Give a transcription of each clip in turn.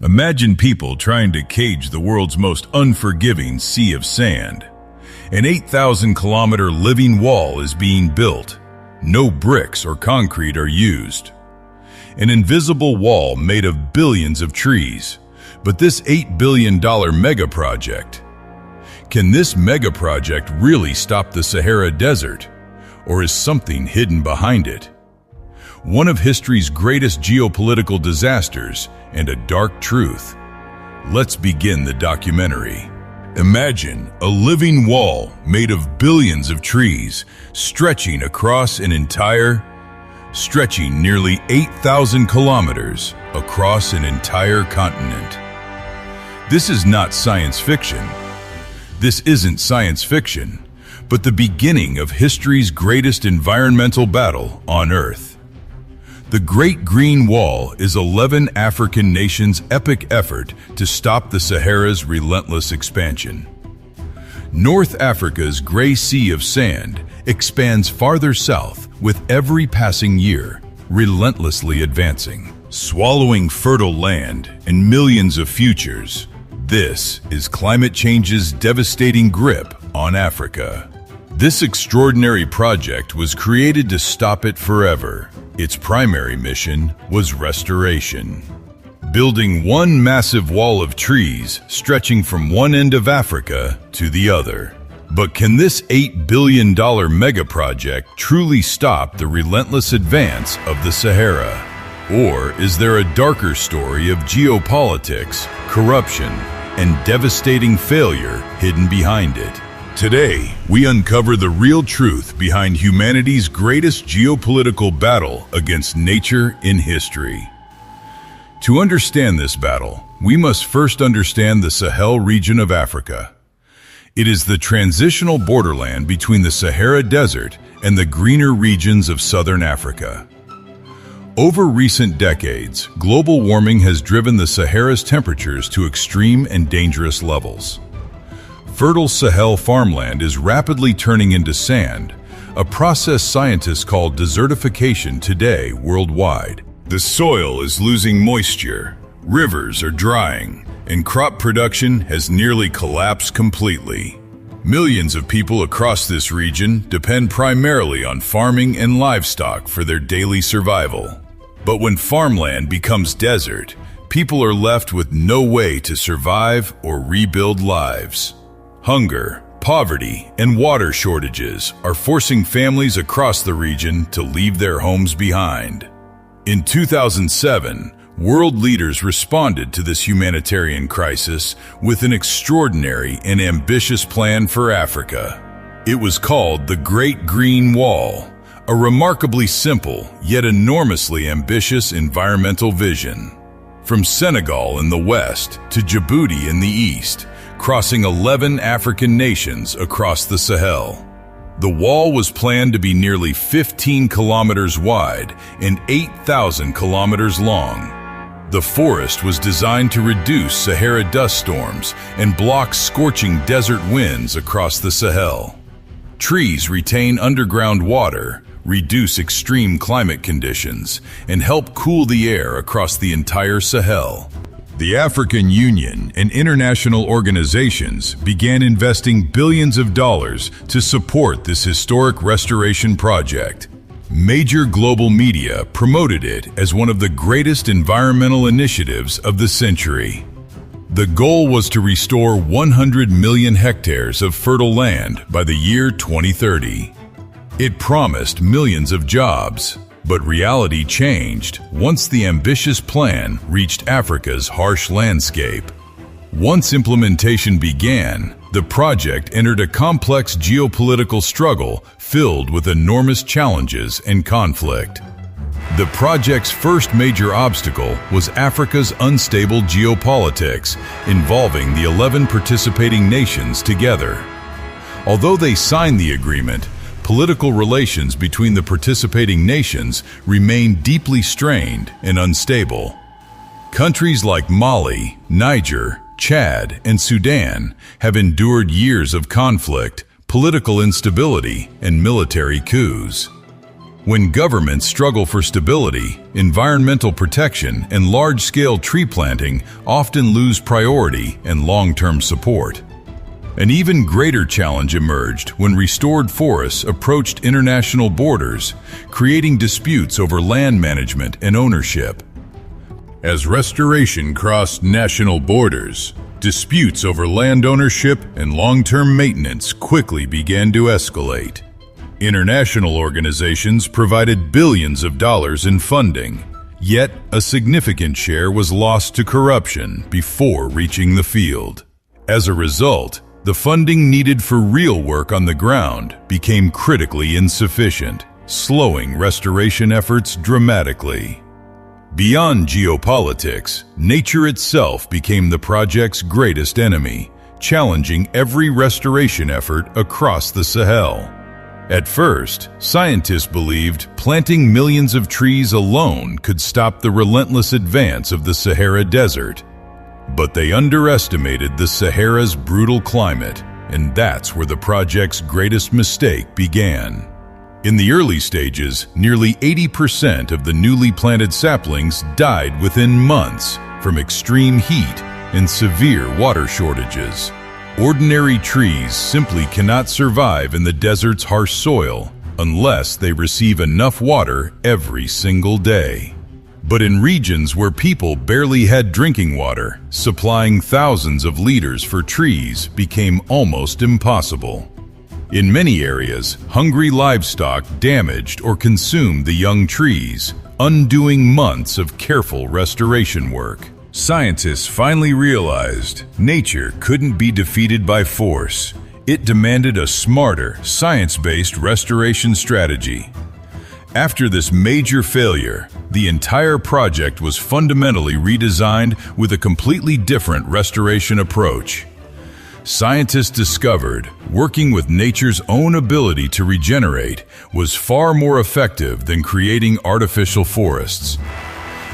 Imagine people trying to cage the world's most unforgiving sea of sand. An 8,000-kilometer living wall is being built. No bricks or concrete are used. An invisible wall made of billions of trees. But this $8 billion mega project, can this mega project really stop the Sahara Desert? Or is something hidden behind it? One of history's greatest geopolitical disasters and a dark truth. Let's begin the documentary. Imagine a living wall made of billions of trees stretching nearly 8,000 kilometers across an entire continent. This is not science fiction. This isn't science fiction, but the beginning of history's greatest environmental battle on Earth. The Great Green Wall is 11 African nations' epic effort to stop the Sahara's relentless expansion. North Africa's gray sea of sand expands farther south with every passing year, relentlessly advancing, swallowing fertile land and millions of futures. This is climate change's devastating grip on Africa. This extraordinary project was created to stop it forever. Its primary mission was restoration. Building one massive wall of trees stretching from one end of Africa to the other. But can this $8 billion mega project truly stop the relentless advance of the Sahara? Or is there a darker story of geopolitics, corruption, and devastating failure hidden behind it? Today, we uncover the real truth behind humanity's greatest geopolitical battle against nature in history. To understand this battle, we must first understand the Sahel region of Africa. It is the transitional borderland between the Sahara Desert and the greener regions of southern Africa. Over recent decades, global warming has driven the Sahara's temperatures to extreme and dangerous levels. Fertile Sahel farmland is rapidly turning into sand, a process scientists call desertification today worldwide. The soil is losing moisture, rivers are drying, and crop production has nearly collapsed completely. Millions of people across this region depend primarily on farming and livestock for their daily survival. But when farmland becomes desert, people are left with no way to survive or rebuild lives. Hunger, poverty, and water shortages are forcing families across the region to leave their homes behind. In 2007, world leaders responded to this humanitarian crisis with an extraordinary and ambitious plan for Africa. It was called the Great Green Wall, a remarkably simple yet enormously ambitious environmental vision. From Senegal in the west to Djibouti in the east, crossing 11 African nations across the Sahel. The wall was planned to be nearly 15 kilometers wide and 8,000 kilometers long. The forest was designed to reduce Sahara dust storms and block scorching desert winds across the Sahel. Trees retain underground water, reduce extreme climate conditions, and help cool the air across the entire Sahel. The African Union and international organizations began investing billions of dollars to support this historic restoration project. Major global media promoted it as one of the greatest environmental initiatives of the century. The goal was to restore 100 million hectares of fertile land by the year 2030. It promised millions of jobs. But reality changed once the ambitious plan reached Africa's harsh landscape. Once implementation began, the project entered a complex geopolitical struggle filled with enormous challenges and conflict. The project's first major obstacle was Africa's unstable geopolitics, involving the 11 participating nations together. Although they signed the agreement, political relations between the participating nations remain deeply strained and unstable. Countries like Mali, Niger, Chad, and Sudan have endured years of conflict, political instability, and military coups. When governments struggle for stability, environmental protection and large-scale tree planting often lose priority and long-term support. An even greater challenge emerged when restored forests approached international borders, creating disputes over land management and ownership. As restoration crossed national borders, disputes over land ownership and long-term maintenance quickly began to escalate. International organizations provided billions of dollars in funding, yet a significant share was lost to corruption before reaching the field. As a result, the funding needed for real work on the ground became critically insufficient, slowing restoration efforts dramatically. Beyond geopolitics, nature itself became the project's greatest enemy, challenging every restoration effort across the Sahel. At first, scientists believed planting millions of trees alone could stop the relentless advance of the Sahara Desert. But they underestimated the Sahara's brutal climate, and that's where the project's greatest mistake began. In the early stages, nearly 80% of the newly planted saplings died within months from extreme heat and severe water shortages. Ordinary trees simply cannot survive in the desert's harsh soil unless they receive enough water every single day. But in regions where people barely had drinking water, supplying thousands of liters for trees became almost impossible. In many areas, hungry livestock damaged or consumed the young trees, undoing months of careful restoration work. Scientists finally realized nature couldn't be defeated by force. It demanded a smarter, science-based restoration strategy. After this major failure, the entire project was fundamentally redesigned with a completely different restoration approach. Scientists discovered working with nature's own ability to regenerate was far more effective than creating artificial forests.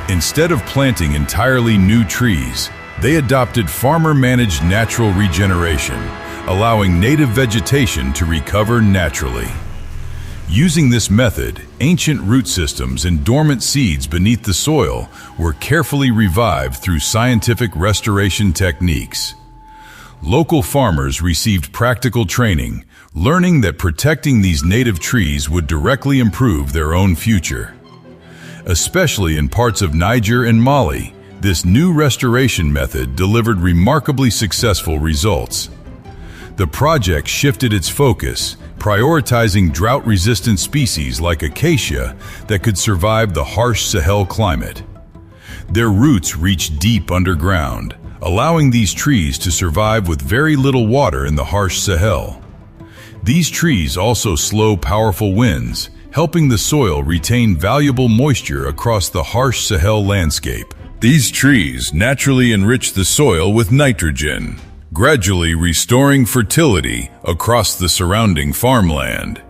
Instead of planting entirely new trees, they adopted farmer-managed natural regeneration, allowing native vegetation to recover naturally. Using this method, ancient root systems and dormant seeds beneath the soil were carefully revived through scientific restoration techniques. Local farmers received practical training, learning that protecting these native trees would directly improve their own future. Especially in parts of Niger and Mali, this new restoration method delivered remarkably successful results. The project shifted its focus, prioritizing drought-resistant species like acacia that could survive the harsh Sahel climate. Their roots reached deep underground, allowing these trees to survive with very little water in the harsh Sahel. These trees also slow powerful winds, helping the soil retain valuable moisture across the harsh Sahel landscape. These trees naturally enrich the soil with nitrogen, gradually restoring fertility across the surrounding farmland.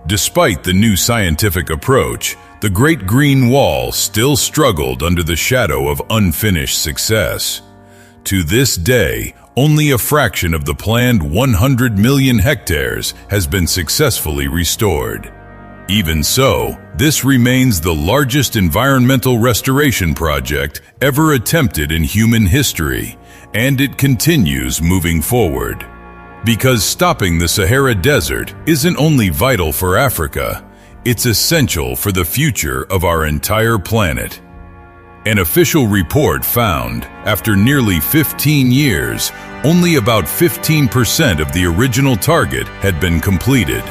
Despite the new scientific approach, the Great Green Wall still struggled under the shadow of unfinished success. To this day, only a fraction of the planned 100 million hectares has been successfully restored. Even so, this remains the largest environmental restoration project ever attempted in human history, and it continues moving forward. Because stopping the Sahara Desert isn't only vital for Africa, it's essential for the future of our entire planet. An official report found, after nearly 15 years, only about 15% of the original target had been completed.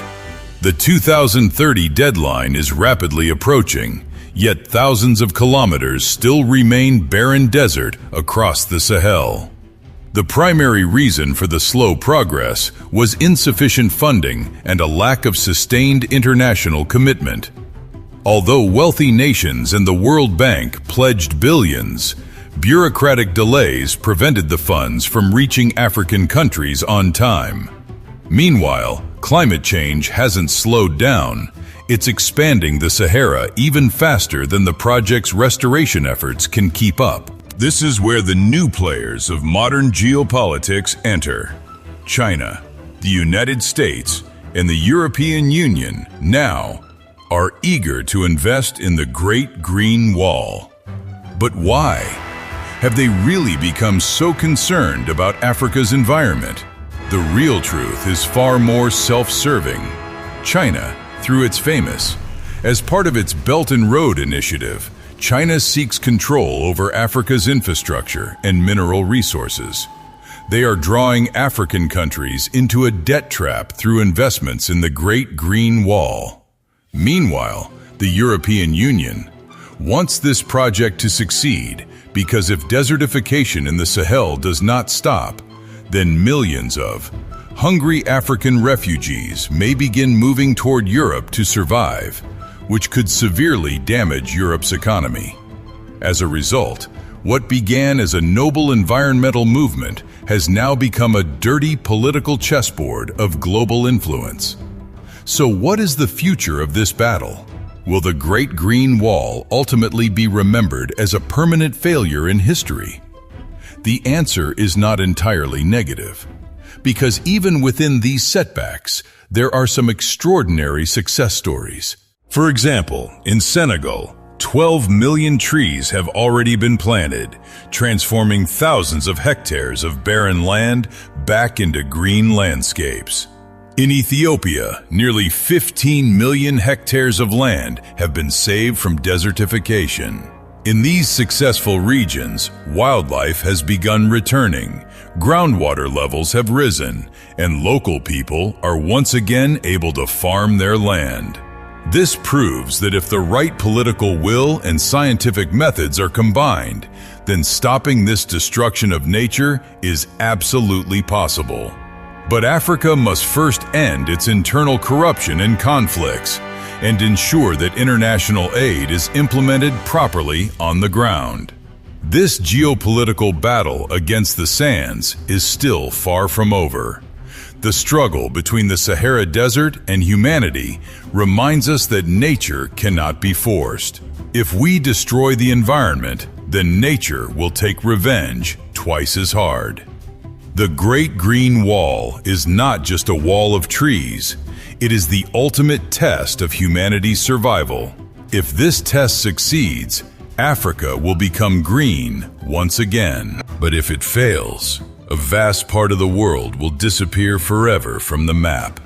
The 2030 deadline is rapidly approaching, yet thousands of kilometers still remain barren desert across the Sahel. The primary reason for the slow progress was insufficient funding and a lack of sustained international commitment. Although wealthy nations and the World Bank pledged billions, bureaucratic delays prevented the funds from reaching African countries on time. Meanwhile, climate change hasn't slowed down. It's expanding the Sahara even faster than the project's restoration efforts can keep up. This is where the new players of modern geopolitics enter. China, the United States, and the European Union now are eager to invest in the Great Green Wall. But why? Have they really become so concerned about Africa's environment? The real truth is far more self-serving. China, through its famous, as part of its Belt and Road Initiative, China seeks control over Africa's infrastructure and mineral resources. They are drawing African countries into a debt trap through investments in the Great Green Wall. Meanwhile, the European Union wants this project to succeed because if desertification in the Sahel does not stop, then millions of hungry African refugees may begin moving toward Europe to survive, which could severely damage Europe's economy. As a result, what began as a noble environmental movement has now become a dirty political chessboard of global influence. So what is the future of this battle? Will the Great Green Wall ultimately be remembered as a permanent failure in history? The answer is not entirely negative, because even within these setbacks, there are some extraordinary success stories. For example, in Senegal, 12 million trees have already been planted, transforming thousands of hectares of barren land back into green landscapes. In Ethiopia, nearly 15 million hectares of land have been saved from desertification. In these successful regions, wildlife has begun returning, groundwater levels have risen, and local people are once again able to farm their land. This proves that if the right political will and scientific methods are combined, then stopping this destruction of nature is absolutely possible. But Africa must first end its internal corruption and conflicts, and ensure that international aid is implemented properly on the ground. This geopolitical battle against the sands is still far from over. The struggle between the Sahara Desert and humanity reminds us that nature cannot be forced. If we destroy the environment, then nature will take revenge twice as hard. The Great Green Wall is not just a wall of trees. It is the ultimate test of humanity's survival. If this test succeeds, Africa will become green once again. But if it fails, a vast part of the world will disappear forever from the map.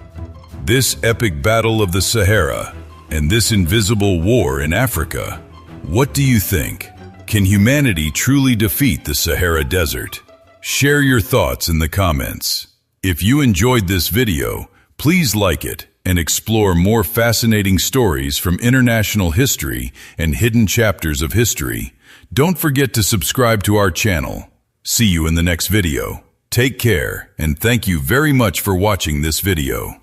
This epic battle of the Sahara and this invisible war in Africa, what do you think? Can humanity truly defeat the Sahara Desert? Share your thoughts in the comments. If you enjoyed this video, please like it and explore more fascinating stories from international history and hidden chapters of history. Don't forget to subscribe to our channel. See you in the next video. Take care, and thank you very much for watching this video.